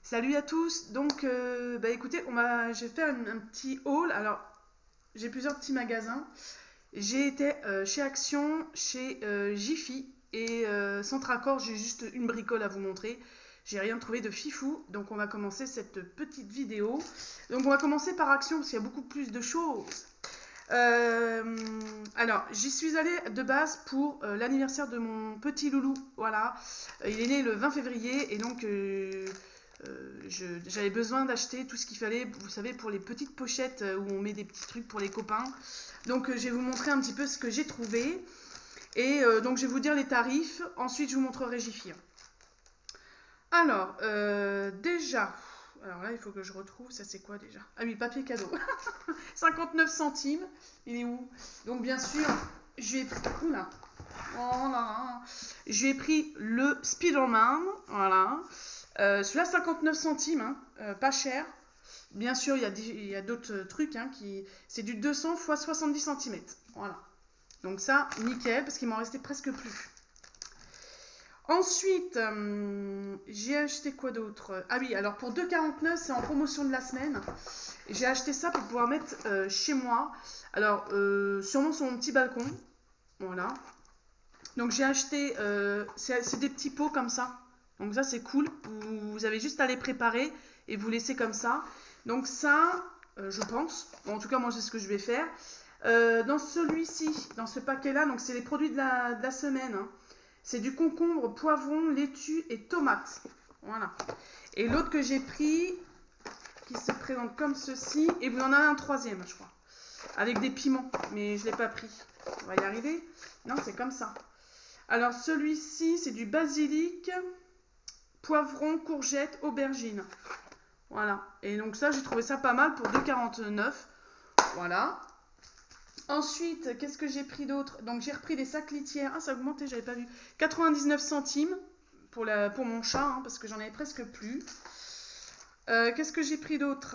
Salut à tous. Donc, écoutez, j'ai fait un petit haul. Alors, j'ai plusieurs petits magasins. J'ai été chez Action, chez Jiffy et Centracor. J'ai juste une bricole à vous montrer. J'ai rien trouvé de fifou. Donc, on va commencer cette petite vidéo. Donc, on va commencer par Action parce qu'il y a beaucoup plus de choses. Alors, j'y suis allée de base pour l'anniversaire de mon petit loulou. Voilà. Il est né le 20 février et donc j'avais besoin d'acheter tout ce qu'il fallait, vous savez, pour les petites pochettes où on met des petits trucs pour les copains. Donc je vais vous montrer un petit peu ce que j'ai trouvé. Et donc je vais vous dire les tarifs. Ensuite, je vous montrerai Jiffy. Alors, déjà... Alors là, il faut que je retrouve, ça c'est quoi déjà? Ah oui, papier cadeau. 59 centimes. Il est où? Donc bien sûr, je lui ai pris... Oula. Oh là là. Je lui ai pris le Spider-Man. Voilà. Celui-là, 59 centimes. Hein, pas cher. Bien sûr, il y a d'autres trucs. Hein, c'est du 200 x 70 cm. Voilà. Donc ça, nickel, parce qu'il m'en restait presque plus. Ensuite, j'ai acheté quoi d'autre? Ah oui, alors pour 2,49, c'est en promotion de la semaine. J'ai acheté ça pour pouvoir mettre chez moi. Alors, sûrement sur mon petit balcon. Voilà. Donc j'ai acheté, c'est des petits pots comme ça. Donc ça c'est cool. Vous avez juste à les préparer et vous laisser comme ça. Donc ça, je pense. Bon, en tout cas, moi c'est ce que je vais faire. Dans celui-ci, dans ce paquet-là, donc c'est les produits de la semaine. Hein. C'est du concombre, poivron, laitue et tomate. Voilà. Et l'autre que j'ai pris, qui se présente comme ceci, et vous en avez un troisième, je crois, avec des piments, mais je ne l'ai pas pris. On va y arriver. Non, c'est comme ça. Alors celui-ci, c'est du basilic, poivron, courgette, aubergine. Voilà. Et donc ça, j'ai trouvé ça pas mal pour 2,49. Voilà. Ensuite, qu'est-ce que j'ai pris d'autre? Donc j'ai repris des sacs litières. Ah, ça a augmenté, j'avais pas vu. 99 centimes pour mon chat, hein, parce que j'en avais presque plus. Qu'est-ce que j'ai pris d'autre?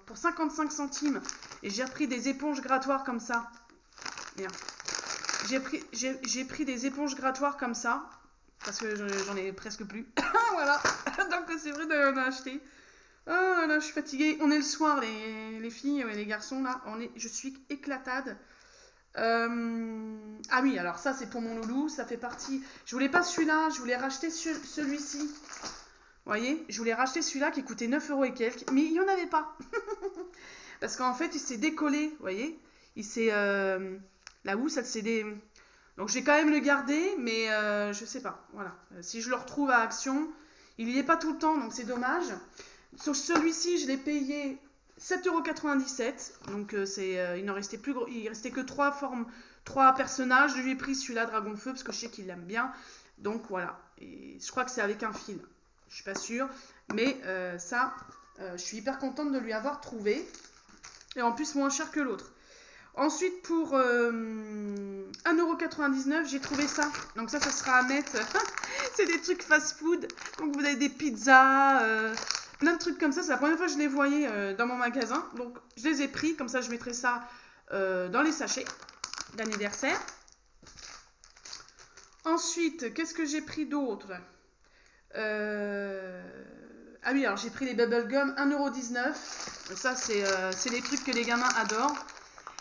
Pour 55 centimes, et j'ai repris des éponges grattoirs comme ça. Merde. J'ai pris des éponges grattoirs comme ça, parce que j'en ai presque plus. Voilà, donc c'est vrai d'en acheter. Oh là, je suis fatiguée. On est le soir, les filles et les garçons, là. Je suis éclatade. Ah oui, alors ça, c'est pour mon loulou. Ça fait partie... Je voulais pas celui-là, je voulais racheter celui-ci. Vous voyez, je voulais racheter celui-là qui coûtait 9 € et quelques, mais il n'y en avait pas. Parce qu'en fait, il s'est décollé, vous voyez. Il s'est... la housse, elle s'est Donc je vais quand même le garder, mais je sais pas. Voilà. Si je le retrouve à Action, il n'y est pas tout le temps, donc c'est dommage. Sur celui-ci, je l'ai payé 7,97 €. Donc il n'en restait plus, il restait que 3 personnages. Je lui ai pris celui-là, Dragon Feu, parce que je sais qu'il l'aime bien. Donc voilà. Et je crois que c'est avec un fil. Je suis pas sûre, mais je suis hyper contente de lui avoir trouvé. Et en plus moins cher que l'autre. Ensuite, pour 1,99 €, j'ai trouvé ça. Donc ça sera à mettre. C'est des trucs fast-food. Donc vous avez des pizzas, plein de trucs comme ça. C'est la première fois que je les voyais dans mon magasin. Donc je les ai pris. Comme ça, je mettrai ça dans les sachets d'anniversaire. Ensuite, qu'est-ce que j'ai pris d'autre? Ah oui, alors j'ai pris les bubblegum 1,19 €. Ça, c'est les trucs que les gamins adorent.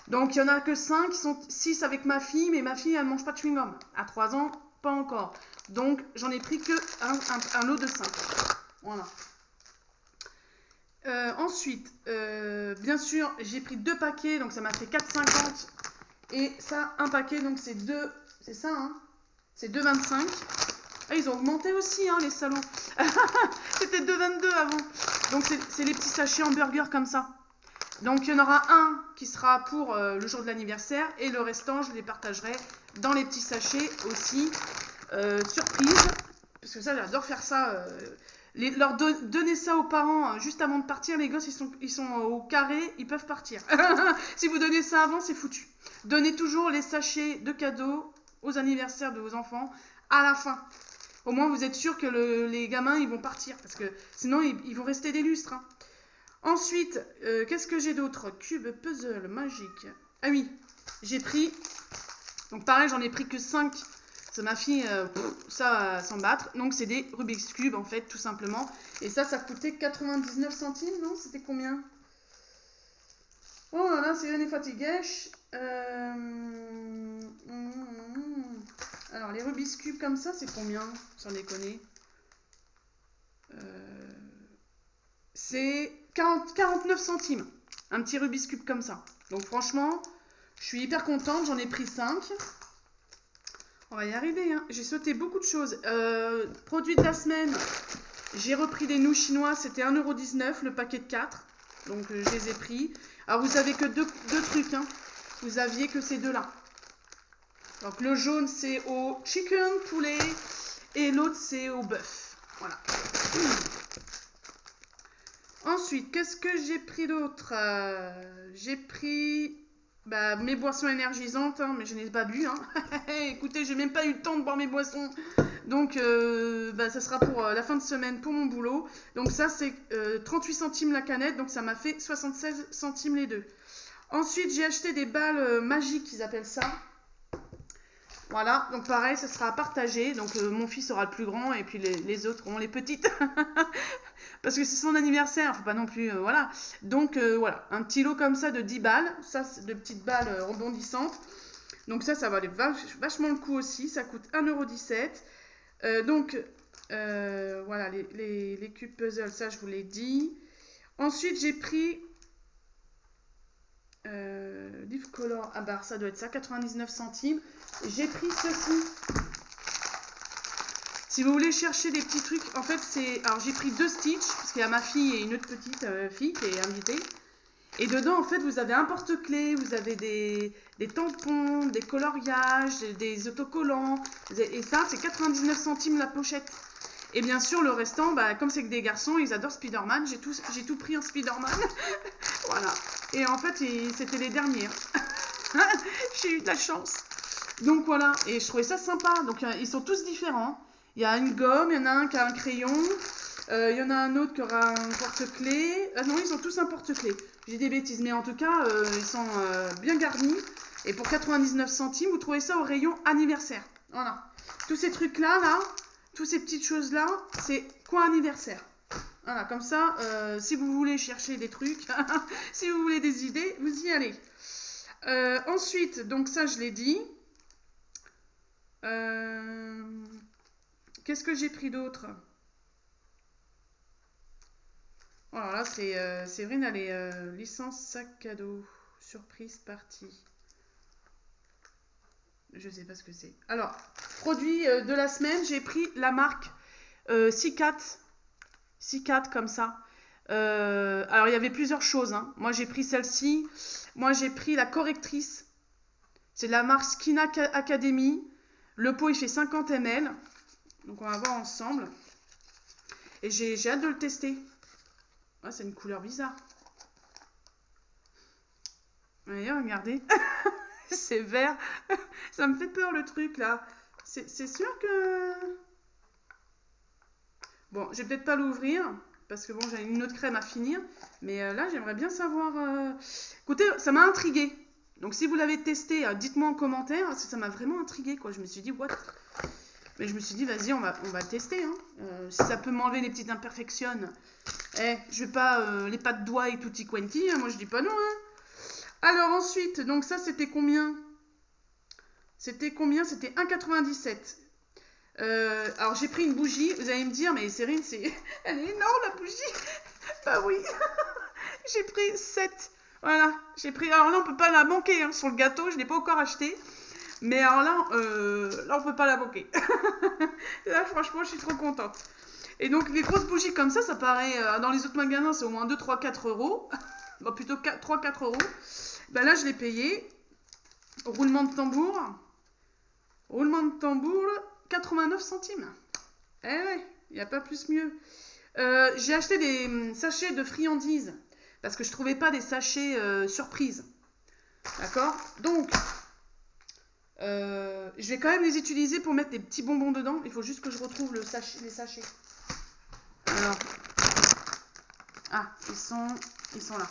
Donc, il n'y en a que 5, qui sont 6 avec ma fille, mais ma fille, elle ne mange pas de chewing-gum. À 3 ans, pas encore. Donc, j'en ai pris que un lot de 5. Voilà. Ensuite, bien sûr, j'ai pris 2 paquets, donc ça m'a fait 4,50. Et ça, un paquet, donc c'est 2... C'est ça, hein? C'est 2,25. Ah, ils ont augmenté aussi, hein, les salauds. C'était 2,22 avant. Donc, c'est les petits sachets hamburgers comme ça. Donc, il y en aura un qui sera pour le jour de l'anniversaire et le restant, je les partagerai dans les petits sachets aussi. Surprise, parce que ça, j'adore faire ça. Donner ça aux parents juste avant de partir. Les gosses, ils sont au carré, ils peuvent partir. Si vous donnez ça avant, c'est foutu. Donnez toujours les sachets de cadeaux aux anniversaires de vos enfants à la fin. Au moins, vous êtes sûr que les gamins, ils vont partir. Parce que sinon, ils vont rester des lustres. Hein. Ensuite, qu'est-ce que j'ai d'autre? Cube puzzle magique. Ah oui, j'ai pris... Donc pareil, j'en ai pris que 5 Ça, ma fille, ça s'en battre. Donc, c'est des Rubik's Cube, en fait, tout simplement. Et ça coûtait 99 centimes, non? C'était combien? Oh là là, c'est une fatiguée. Alors, les Rubik's Cube comme ça, c'est combien? Sans déconner. C'est 49 centimes. Un petit Rubik's Cube comme ça. Donc, franchement, je suis hyper contente. J'en ai pris 5. On va y arriver, hein. J'ai sauté beaucoup de choses. Produit de la semaine, j'ai repris des nouilles chinoises. C'était 1,19 € le paquet de 4. Donc, je les ai pris. Alors, vous avez que deux trucs, hein. Vous aviez que ces deux-là. Donc, le jaune, c'est au chicken, poulet. Et l'autre, c'est au bœuf. Voilà. Ensuite, qu'est-ce que j'ai pris d'autre? J'ai pris mes boissons énergisantes, hein, mais je n'ai pas bu. Hein. Écoutez, j'ai même pas eu le temps de boire mes boissons. Donc, ça sera pour la fin de semaine pour mon boulot. Donc ça, c'est 38 centimes la canette. Donc, ça m'a fait 76 centimes les deux. Ensuite, j'ai acheté des balles magiques, ils appellent ça. Voilà, donc pareil, ça sera à partager. Donc, mon fils sera le plus grand et puis les autres auront les petites. Parce que c'est son anniversaire, faut pas non plus, voilà. Donc, voilà, un petit lot comme ça de 10 balles. Ça, c'est de petites balles rebondissantes. Donc ça valait vachement le coup aussi. Ça coûte 1,17 €. Voilà, les cubes puzzle, ça, je vous l'ai dit. Ensuite, j'ai pris... Live Color, ça doit être ça, 99 centimes. J'ai pris ceci. Si vous voulez chercher des petits trucs, en fait, c'est... Alors, j'ai pris 2 Stitch, parce qu'il y a ma fille et une autre petite fille qui est invitée. Et dedans, en fait, vous avez un porte-clés, vous avez des tampons, des coloriages, des autocollants. Et ça, c'est 99 centimes la pochette. Et bien sûr, le restant, comme c'est que des garçons, ils adorent Spider-Man. J'ai tout pris en Spider-Man. Voilà. Et en fait, c'était les derniers. J'ai eu de la chance. Donc voilà. Et je trouvais ça sympa. Donc ils sont tous différents. Il y a une gomme, il y en a un qui a un crayon. Il y en a un autre qui aura un porte-clés. Ah non, ils ont tous un porte-clés. J'ai des bêtises. Mais en tout cas, ils sont bien garnis. Et pour 99 centimes, vous trouvez ça au rayon anniversaire. Voilà. Tous ces trucs-là, toutes ces petites choses-là, c'est quoi anniversaire? Voilà, comme ça, si vous voulez chercher des trucs, si vous voulez des idées, vous y allez. Ensuite, donc ça, je l'ai dit. Qu'est-ce que j'ai pris d'autre? Alors là, Séverine, elle est licence sac cadeau, surprise partie. Je sais pas ce que c'est. Alors, produit de la semaine, j'ai pris la marque C4 comme ça. Alors, il y avait plusieurs choses. Hein. Moi, j'ai pris celle-ci. Moi, j'ai pris la correctrice. C'est de la marque Skin Academy. Le pot, il fait 50 ml. Donc, on va voir ensemble. Et j'ai hâte de le tester. Ah, c'est une couleur bizarre. Voyez, regardez. C'est vert. Ça me fait peur, le truc, là. C'est sûr que... Bon, je vais peut-être pas l'ouvrir. Parce que bon, j'ai une autre crème à finir. Mais là, j'aimerais bien savoir... Écoutez, ça m'a intriguée. Donc, si vous l'avez testé, dites-moi en commentaire. Parce que ça m'a vraiment intriguée, quoi. Je me suis dit, what? Mais je me suis dit, vas-y, on va le tester. Hein. Si ça peut m'enlever les petites imperfections. Je vais pas les pas de doigts et tutti quanti. Hein. Moi, je dis pas non. Hein. Alors, ensuite, donc ça, c'était combien? C'était 1,97 €. Alors, j'ai pris une bougie. Vous allez me dire, mais Cérine, elle est énorme, la bougie. Bah oui. J'ai pris 7. Voilà. J'ai pris... Alors là, on peut pas la manquer hein, sur le gâteau. Je ne l'ai pas encore acheté. Mais alors là, on peut pas la manquer. Là, franchement, je suis trop contente. Et donc, les grosses bougies comme ça paraît... dans les autres magasins, c'est au moins 2, 3, 4 €. Bon, plutôt 3, 4 €. Ben là, je l'ai payé. Roulement de tambour. 89 centimes. Eh ouais, il n'y a pas plus mieux. J'ai acheté des sachets de friandises. Parce que je ne trouvais pas des sachets surprises. D'accord? Donc, je vais quand même les utiliser pour mettre des petits bonbons dedans. Il faut juste que je retrouve les sachets. Alors. Ah, ils sont là.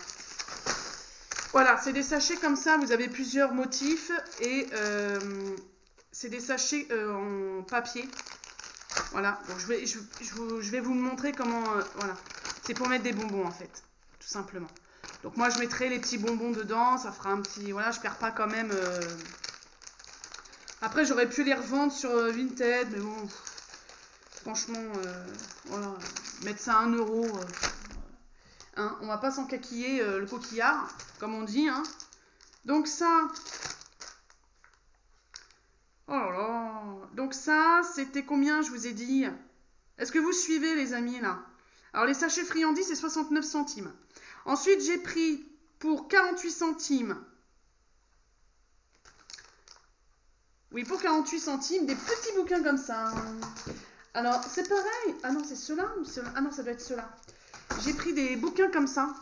Voilà, c'est des sachets comme ça. Vous avez plusieurs motifs. Et c'est des sachets en papier. Voilà, donc je vais vous montrer comment... voilà, c'est pour mettre des bonbons en fait, tout simplement. Donc moi je mettrai les petits bonbons dedans, ça fera un petit... Voilà, je perds pas quand même... Après j'aurais pu les revendre sur Vinted, mais bon, franchement, voilà, mettre ça à 1 euro, hein, on va pas s'encaquiller le coquillard, comme on dit, hein. Donc ça... Oh là là. Donc ça, c'était combien, je vous ai dit? Est-ce que vous suivez, les amis, là? Alors, les sachets friandises, c'est 69 centimes. Ensuite, j'ai pris pour 48 centimes. Oui, pour 48 centimes, des petits bouquins comme ça. Alors, c'est pareil. Ah non, c'est ceux-là ou ceux-là? Ah non, ça doit être ceux-là. J'ai pris des bouquins comme ça.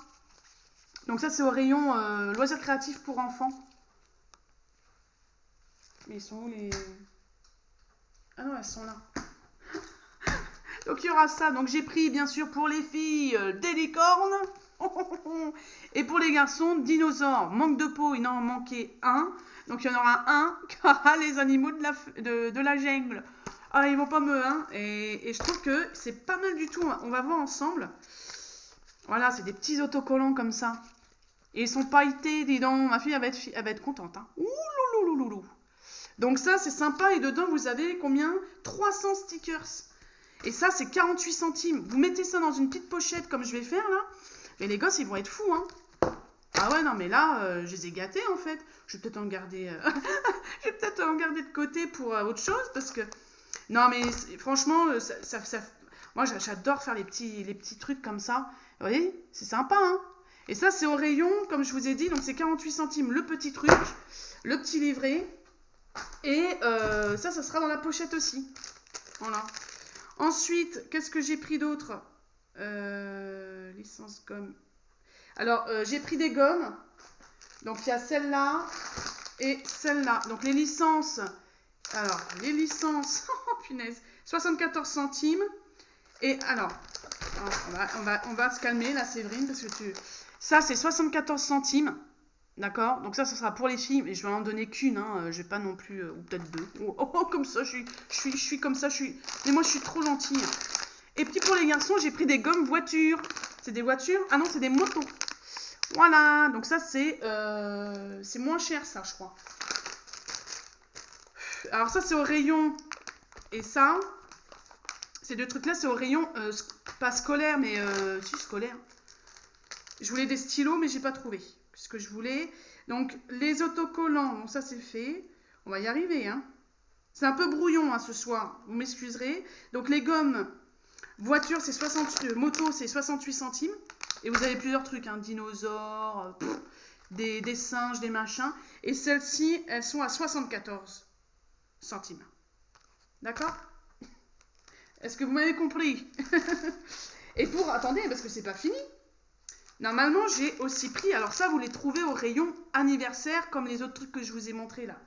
Donc ça, c'est au rayon loisirs créatifs pour enfants. Mais ils sont où les... Ah non, elles sont là. Donc il y aura ça. Donc j'ai pris bien sûr pour les filles des licornes. Et pour les garçons, dinosaures. Manque de peau, il en manquait un. Donc il y en aura un qui aura les animaux de la jungle. Ah, ils vont pas me... Hein. Et je trouve que c'est pas mal du tout. On va voir ensemble. Voilà, c'est des petits autocollants comme ça. Et ils sont pailletés, dis donc. Ma fille, elle va être contente. Hein. Ouh, loulou, loulou. Donc ça, c'est sympa. Et dedans, vous avez combien? 300 stickers. Et ça, c'est 48 centimes. Vous mettez ça dans une petite pochette comme je vais faire là. Et les gosses, ils vont être fous. Hein. Ah ouais, non, mais là, je les ai gâtés en fait. Je vais peut-être en garder, je vais peut-être en garder de côté pour autre chose. Parce que, non, mais franchement, moi, j'adore faire les petits trucs comme ça. Vous voyez, c'est sympa. Hein. Et ça, c'est au rayon, comme je vous ai dit. Donc, c'est 48 centimes le petit truc, le petit livret. Et ça sera dans la pochette aussi. Voilà. Ensuite, qu'est-ce que j'ai pris d'autre? Licence gomme. Alors, j'ai pris des gommes. Donc, il y a celle-là et celle-là. Donc, les licences. Alors, les licences. Oh, punaise. 74 centimes. Et alors, on va se calmer, là, Séverine, parce que ça, c'est 74 centimes. D'accord? Donc ça sera pour les filles, mais je vais en donner qu'une, hein. Je vais pas non plus, ou peut-être deux. Oh, comme ça, je suis comme ça, mais moi, je suis trop gentille. Et puis pour les garçons, j'ai pris des gommes voitures. C'est des voitures? Ah non, c'est des motos. Voilà, donc ça, c'est moins cher, ça, je crois. Alors ça, c'est au rayon, et ça, ces deux trucs-là, c'est au rayon, pas scolaire, mais si, scolaire. Je voulais des stylos, mais j'ai pas trouvé ce que je voulais. Donc, les autocollants, bon, ça c'est fait. On va y arriver, hein. C'est un peu brouillon hein, ce soir, vous m'excuserez. Donc, les gommes voiture, c'est 60, moto, c'est 68 centimes. Et vous avez plusieurs trucs, hein, dinosaures, des singes, des machins. Et celles-ci, elles sont à 74 centimes. D'accord? Est-ce que vous m'avez compris? Et attendez, parce que c'est pas fini. Normalement, j'ai aussi pris, alors ça, vous les trouvez au rayon anniversaire, comme les autres trucs que je vous ai montrés là.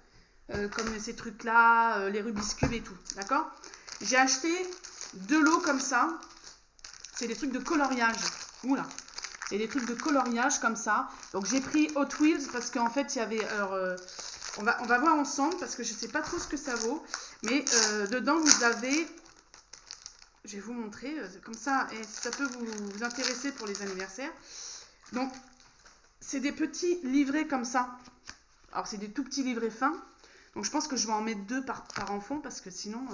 Comme ces trucs-là, les Rubik's Cube et tout, d'accord? J'ai acheté 2 lots comme ça. C'est des trucs de coloriage. Oula. C'est des trucs de coloriage comme ça. Donc, j'ai pris Hot Wheels parce qu'en fait, il y avait... Alors, on va voir ensemble parce que je ne sais pas trop ce que ça vaut. Mais dedans, vous avez... Je vais vous montrer comme ça, et ça peut vous intéresser pour les anniversaires. Donc, c'est des petits livrets comme ça. Alors, c'est des tout petits livrets fins. Donc, je pense que je vais en mettre 2 par enfant parce que sinon...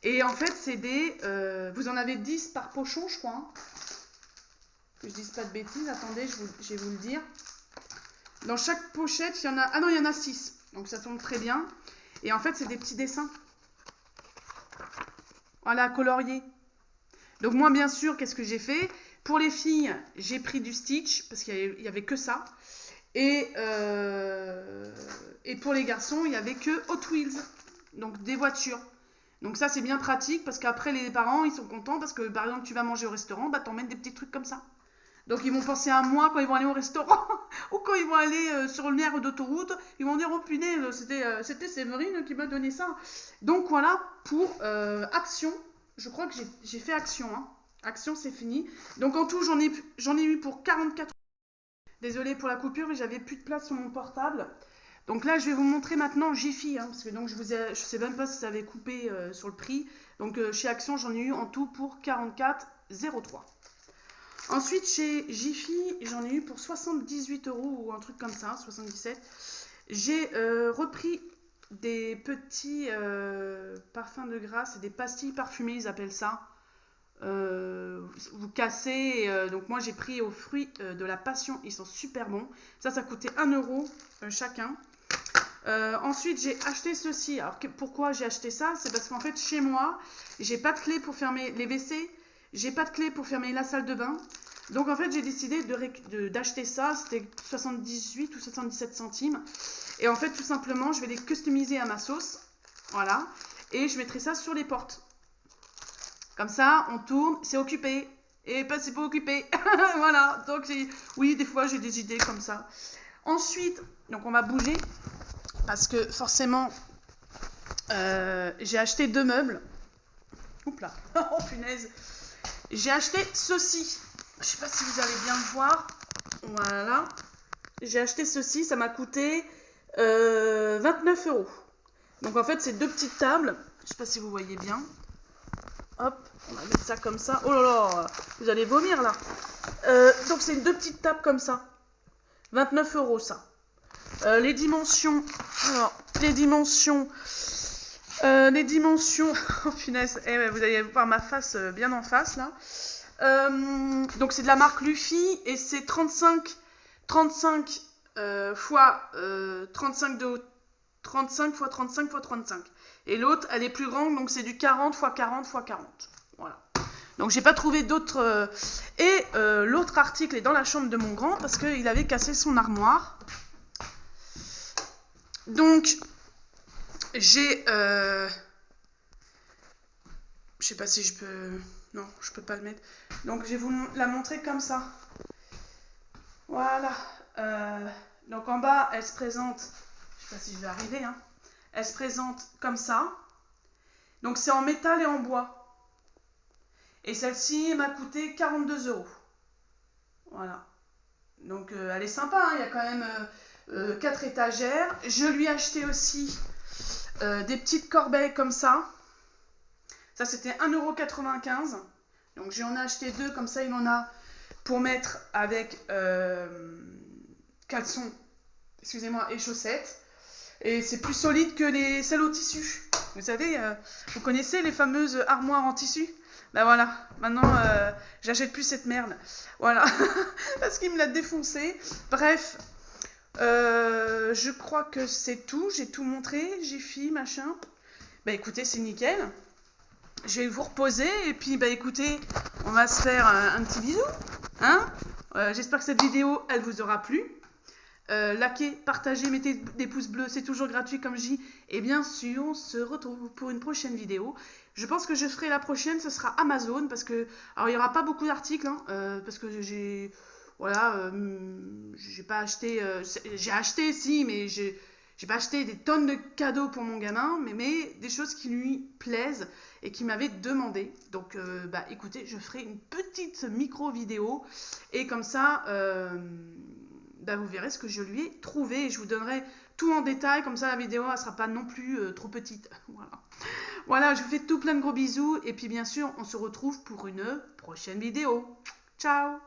Et en fait, c'est des... vous en avez 10 par pochon, je crois. Hein. Que je dise pas de bêtises. Attendez, je vais vous le dire. Dans chaque pochette, il y en a... Ah non, il y en a 6. Donc, ça tombe très bien. Et en fait, c'est des petits dessins. Voilà, colorié. Donc moi, bien sûr, qu'est-ce que j'ai fait? Pour les filles, j'ai pris du Stitch, parce qu'il n'y avait que ça. Et pour les garçons, il n'y avait que Hot Wheels, donc des voitures. Donc ça, c'est bien pratique, parce qu'après, les parents, ils sont contents, parce que, par exemple, tu vas manger au restaurant, bah t'emmènes des petits trucs comme ça. Donc ils vont penser à moi quand ils vont aller au restaurant, ou quand ils vont aller sur l'aire d'autoroute, ils vont dire, oh punaise, c'était Séverine qui m'a donné ça. Donc voilà, pour Action, je crois que j'ai fait Action. Hein. Action, c'est fini. Donc en tout, j'en ai eu pour 44. Désolée pour la coupure, mais j'avais plus de place sur mon portable. Donc là, je vais vous montrer maintenant Jiffy, hein, parce que donc je sais même pas si ça avait coupé sur le prix. Donc chez Action, j'en ai eu en tout pour 44,03. Ensuite, chez Jiffy, j'en ai eu pour 78 € ou un truc comme ça, 77. J'ai repris des petits parfums de grâce, c'est des pastilles parfumées, ils appellent ça. Vous cassez, donc moi j'ai pris aux fruits de la passion, ils sont super bons. Ça coûtait 1 € chacun. Ensuite, j'ai acheté ceci. Alors, pourquoi j'ai acheté ça? C'est parce qu'en fait, chez moi, j'ai pas de clé pour fermer les WC, j'ai pas de clé pour fermer la salle de bain. Donc, en fait, j'ai décidé d'acheter ça. C'était 78 ou 77 centimes. Et en fait, tout simplement, je vais les customiser à ma sauce. Voilà. Et je mettrai ça sur les portes. Comme ça, on tourne, c'est occupé. Et pas c'est pas occupé. Voilà. Donc, oui, des fois, j'ai des idées comme ça. Ensuite, donc on va bouger. Parce que forcément, j'ai acheté 2 meubles. Oups là, oh punaise. J'ai acheté ceci. Je sais pas si vous allez bien le voir. Voilà. J'ai acheté ceci, ça m'a coûté 29 €. Donc en fait, c'est 2 petites tables. Je sais pas si vous voyez bien. Hop, on va mettre ça comme ça. Oh là là, vous allez vomir là. Donc c'est 2 petites tables comme ça. 29 € ça. Les dimensions, alors, les dimensions, oh punaise, vous allez voir ma face bien en face là. Donc c'est de la marque Luffy et c'est 35 fois 35 de 35 fois 35 fois 35. Et l'autre, elle est plus grande, donc c'est du 40 fois 40 fois 40. Voilà. Donc j'ai pas trouvé d'autres. Et l'autre article est dans la chambre de mon grand parce qu'il avait cassé son armoire. Donc, j'ai... je sais pas si je peux... Non, je peux pas le mettre. Donc, je vais vous la montrer comme ça. Voilà. Donc, en bas, elle se présente... Je sais pas si je vais arriver, hein. Elle se présente comme ça. Donc, c'est en métal et en bois. Et celle-ci m'a coûté 42 €. Voilà. Donc, elle est sympa, hein. Il y a quand même 4 étagères. Je lui ai acheté aussi des petites corbeilles comme ça. Ça, c'était 1,95 €. Donc, j'en ai acheté 2. Comme ça, il en a pour mettre avec caleçon, excusez-moi, et chaussettes. Et c'est plus solide que celles au tissu. Vous savez, vous connaissez les fameuses armoires en tissu? Ben voilà, maintenant, j'achète plus cette merde. Voilà, parce qu'il me l'a défoncé. Bref, je crois que c'est tout. J'ai tout montré, j'ai fait, machin. Bah écoutez, c'est nickel. Je vais vous reposer et puis bah écoutez, on va se faire un petit bisou. Hein, j'espère que cette vidéo, elle vous aura plu. Likez, partagez, mettez des pouces bleus, c'est toujours gratuit comme je dis. Et bien sûr, on se retrouve pour une prochaine vidéo. Je pense que je ferai la prochaine, ce sera Amazon, parce que, alors il n'y aura pas beaucoup d'articles, hein, parce que j'ai, voilà, j'ai pas acheté, j'ai acheté si, mais j'ai pas acheté des tonnes de cadeaux pour mon gamin, mais des choses qui lui plaisent et qui m'avaient demandé. Donc, bah écoutez, je ferai une petite micro vidéo et comme ça. Bah, vous verrez ce que je lui ai trouvé et je vous donnerai tout en détail, comme ça la vidéo ne sera pas non plus trop petite. Voilà. Voilà, je vous fais tout plein de gros bisous et puis bien sûr on se retrouve pour une prochaine vidéo. Ciao!